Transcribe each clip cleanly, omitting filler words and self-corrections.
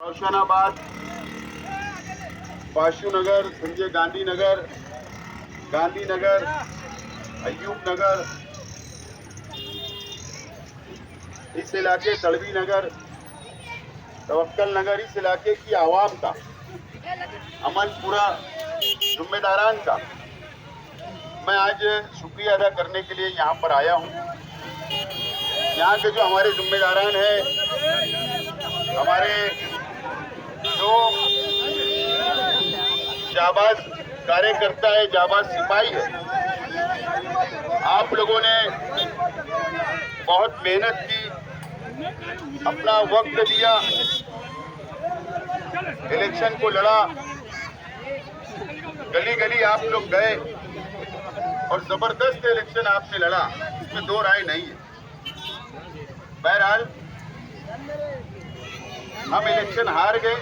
होशंगाबाद, पाशु नगर, संजय गांधी नगर, गांधीनगर, अयूब नगर, इस इलाके तड़वी नगर, तवक्कल नगर, इस इलाके की आवाम का अमन पूरा जिम्मेदारान का मैं आज शुक्रिया अदा करने के लिए यहाँ पर आया हूँ। यहाँ के जो हमारे जिम्मेदारान हैं, हमारे जो जाबाज कार्यकर्ता है, जाबाज सिपाही है, आप लोगों ने बहुत मेहनत की, अपना वक्त दिया, इलेक्शन को लड़ा, गली गली आप लोग गए और जबरदस्त इलेक्शन आपने लड़ा, इसमें दो राय नहीं है। बहरहाल हम इलेक्शन हार गए,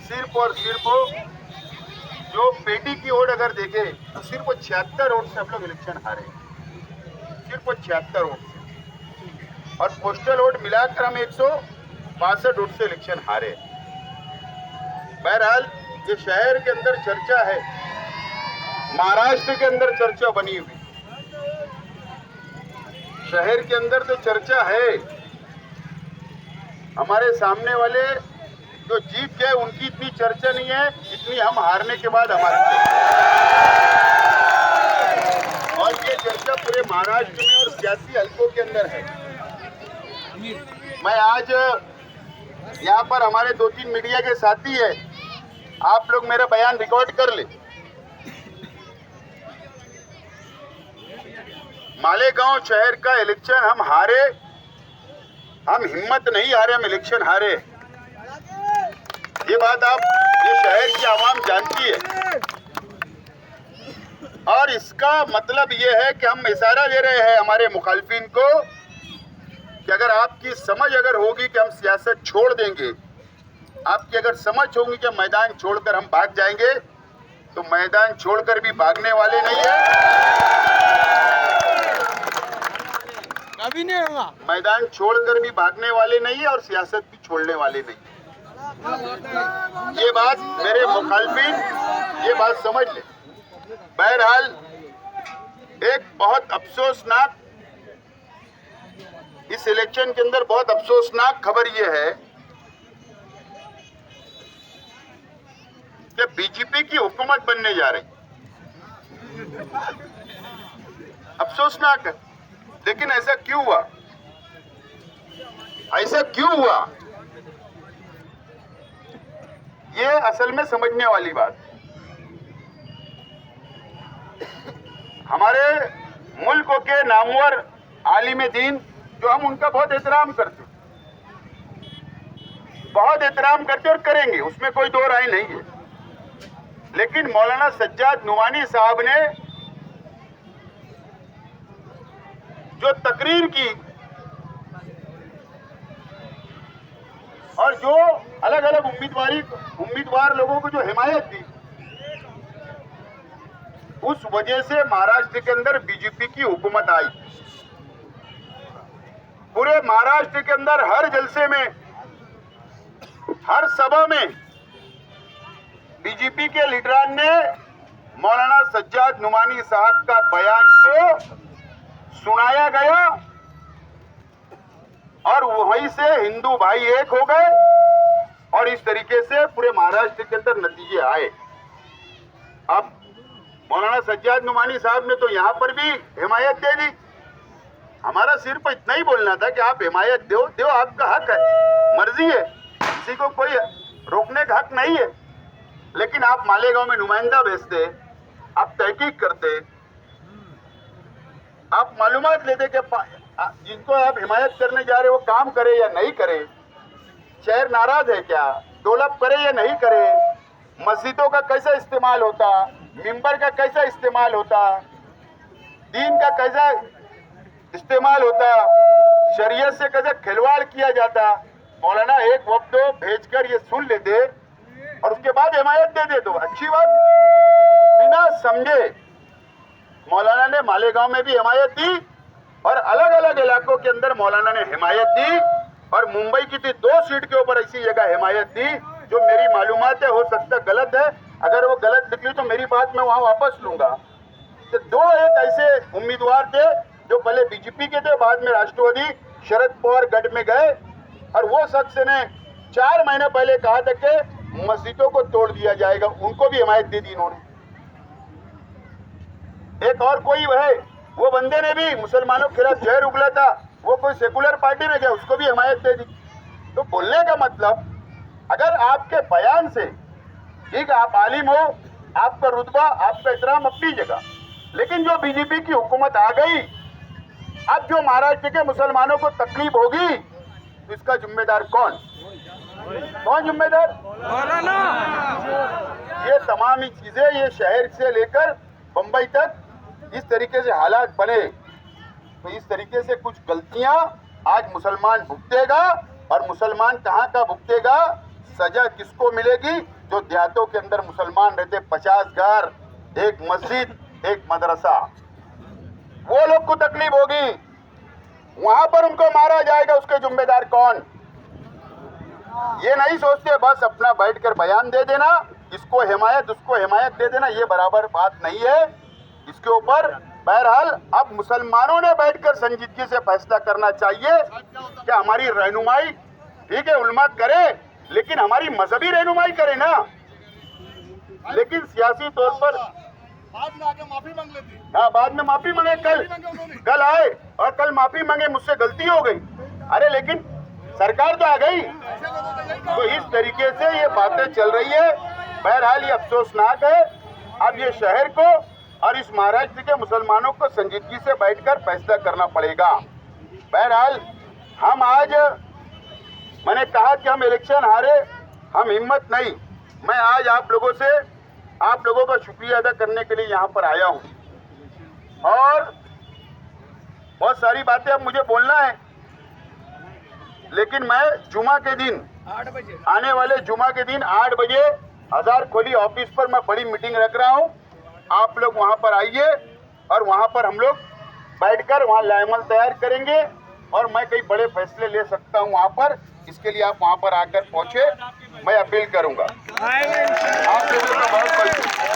सिर्फ और सिर्फ जो पेटी की ओर अगर देखे तो सिर्फ 76 वोट से हम लोग इलेक्शन हारे, सिर्फ 76 वोट से, और पोस्टल वोट मिलाकर हम 162 वोट से इलेक्शन हारे। बहरहाल ये शहर के अंदर चर्चा है, महाराष्ट्र के अंदर चर्चा बनी हुई, शहर के अंदर तो चर्चा है। हमारे सामने वाले जो जीत गए उनकी इतनी चर्चा नहीं है जितनी हम हारने के बाद हमारे, और ये चर्चा पूरे महाराष्ट्र में और सियासी हलकों के अंदर है। मैं आज यहाँ पर हमारे 2-3 मीडिया के साथी है, आप लोग मेरा बयान रिकॉर्ड कर ले। मालेगांव शहर का इलेक्शन हम हारे, हम हिम्मत नहीं हारे, हम इलेक्शन हारे। ये बात ये शहर की आवाम जानती है, और इसका मतलब ये है कि हम इशारा दे रहे हैं हमारे मुखालिफिन को कि अगर आपकी समझ अगर होगी कि हम सियासत छोड़ देंगे, आपकी अगर समझ होगी कि मैदान छोड़कर हम भाग जाएंगे, तो मैदान छोड़कर भी भागने वाले नहीं है, अभी नहीं होगा। मैदान छोड़कर भी भागने वाले नहीं है और सियासत भी छोड़ने वाले नहीं है। ये बात मेरे मुखालिफिन ये बात समझ ले। बहरहाल एक बहुत अफसोसनाक, इस इलेक्शन के अंदर बहुत अफसोसनाक खबर ये है कि बीजेपी की हुकूमत बनने जा रही। अफसोसनाक है, लेकिन ऐसा क्यों हुआ? ऐसा क्यों हुआ? ये असल में समझने वाली बात। हमारे मुल्क के नामवर आलिम दीन जो हम उनका बहुत एहतराम करते, बहुत एहतराम करते और करेंगे, उसमें कोई दो राय नहीं है, लेकिन मौलाना सज्जाद नुमानी साहब ने जो तकरीर की और जो अलग अलग उम्मीदवार लोगों को जो हिमायत दी, उस वजह से महाराष्ट्र के अंदर बीजेपी की हुकूमत आई। पूरे महाराष्ट्र के अंदर हर जलसे में, हर सभा में बीजेपी के लीडरान ने मौलाना सज्जाद नुमानी साहब का बयान को सुनाया गया, और वहीं से हिंदू भाई एक हो गए, और इस तरीके से पूरे महाराष्ट्र के अंदर नतीजे आए। अब मौलाना सज्जाद नुमानी साहब ने तो यहाँ पर भी हिमायत दे दी। हमारा सिर्फ इतना ही बोलना था कि आप हिमायत दो, आपका हक है, मर्जी है, किसी को कोई रोकने का हक नहीं है, लेकिन आप मालेगांव में नुमाइंदा भेजते, आप तहकीक करते, आप मालूमात लेते कि जिनको आप हिमायत करने जा रहे हो वो काम करे या नहीं करे, शहर नाराज है क्या, डेवलप करे या नहीं करे, मस्जिदों का कैसा इस्तेमाल होता, मिंबर का कैसा इस्तेमाल होता, दीन का कैसा इस्तेमाल होता, शरीयत से कैसा खिलवाड़ किया जाता। मौलाना एक वक्त भेजकर ये सुन लेते और उसके बाद हिमायत दे दे, तो अच्छी बात। बिना समझे मौलाना ने मालेगांव में भी हिमायत दी और अलग अलग इलाकों के अंदर मौलाना ने हिमायत दी, और मुंबई की थी 2 सीट के ऊपर ऐसी जगह हिमायत दी जो मेरी मालूमात है, हो सकता गलत है, अगर वो गलत निकली तो मेरी बात मैं वहां वापस लूंगा। तो 2 एक ऐसे उम्मीदवार थे जो पहले बीजेपी के थे, बाद में राष्ट्रवादी शरद पवार गढ़ में गए, और वो शख्स ने 4 महीने पहले कहा था कि मस्जिदों को तोड़ दिया जाएगा, उनको भी हिमायत दे दी इन्होंने। एक और कोई है, वो बंदे ने भी मुसलमानों के खिलाफ जहर उगला था, वो कोई सेकुलर पार्टी में गया, उसको भी हिमायत दे दी। तो बोलने का मतलब, अगर आपके बयान से, ठीक है आप आलिम हो, आपका रुतबा आपका एहतराम अपनी जगह, लेकिन जो बीजेपी की हुकूमत आ गई, अब जो महाराष्ट्र के मुसलमानों को तकलीफ होगी तो इसका जिम्मेदार कौन जिम्मेदार? ये तमाम ही चीजें, ये शहर से लेकर बंबई तक इस तरीके से हालात बने, तो इस तरीके से कुछ गलतियां आज मुसलमान भुगतेगा, और मुसलमान कहां का भुगतेगा, सजा किसको मिलेगी? जो देहातों के अंदर मुसलमान रहते, 50 घर, एक मस्जिद, एक मदरसा, वो लोग को तकलीफ होगी, वहां पर उनको मारा जाएगा, उसके जिम्मेदार कौन? ये नहीं सोचते बस अपना बैठकर बयान दे देना, इसको हिमायत उसको हिमायत दे देना, ये बराबर बात नहीं है। इसके ऊपर बहरहाल अब मुसलमानों ने बैठकर संजीदगी से फैसला करना चाहिए कि हमारी रहनुमाई, ठीक है उलमा करे, लेकिन हमारी मजहबी रहनुमाई करे ना, लेकिन सियासी तौर पर बाद में आके माफी मांग लेती। हाँ बाद में माफी मांगे, कल आए और कल माफी मांगे, मुझसे गलती हो गई, अरे लेकिन सरकार तो आ गई। तो इस तरीके से ये बातें चल रही है। बहरहाल ये अफसोसनाक है। अब ये शहर को और इस महाराष्ट्र के मुसलमानों को संजीदगी से बैठकर फैसला करना पड़ेगा। बहरहाल हम आज, मैंने कहा कि हम इलेक्शन हारे, हम हिम्मत नहीं, मैं आज आप लोगों का शुक्रिया अदा करने के लिए यहाँ पर आया हूँ, और बहुत सारी बातें अब मुझे बोलना है, लेकिन मैं जुमा के दिन, 8 बजे आने वाले जुमा के दिन 8 बजे हजार खोली ऑफिस पर मैं बड़ी मीटिंग रख रहा हूँ। आप लोग वहाँ पर आइए और वहाँ पर हम लोग बैठकर वहाँ लाएमल तैयार करेंगे, और मैं कई बड़े फैसले ले सकता हूँ वहाँ पर। इसके लिए आप वहाँ पर आकर पहुँचे, मैं अपील करूँगा। आप लोगों का बहुत बहुत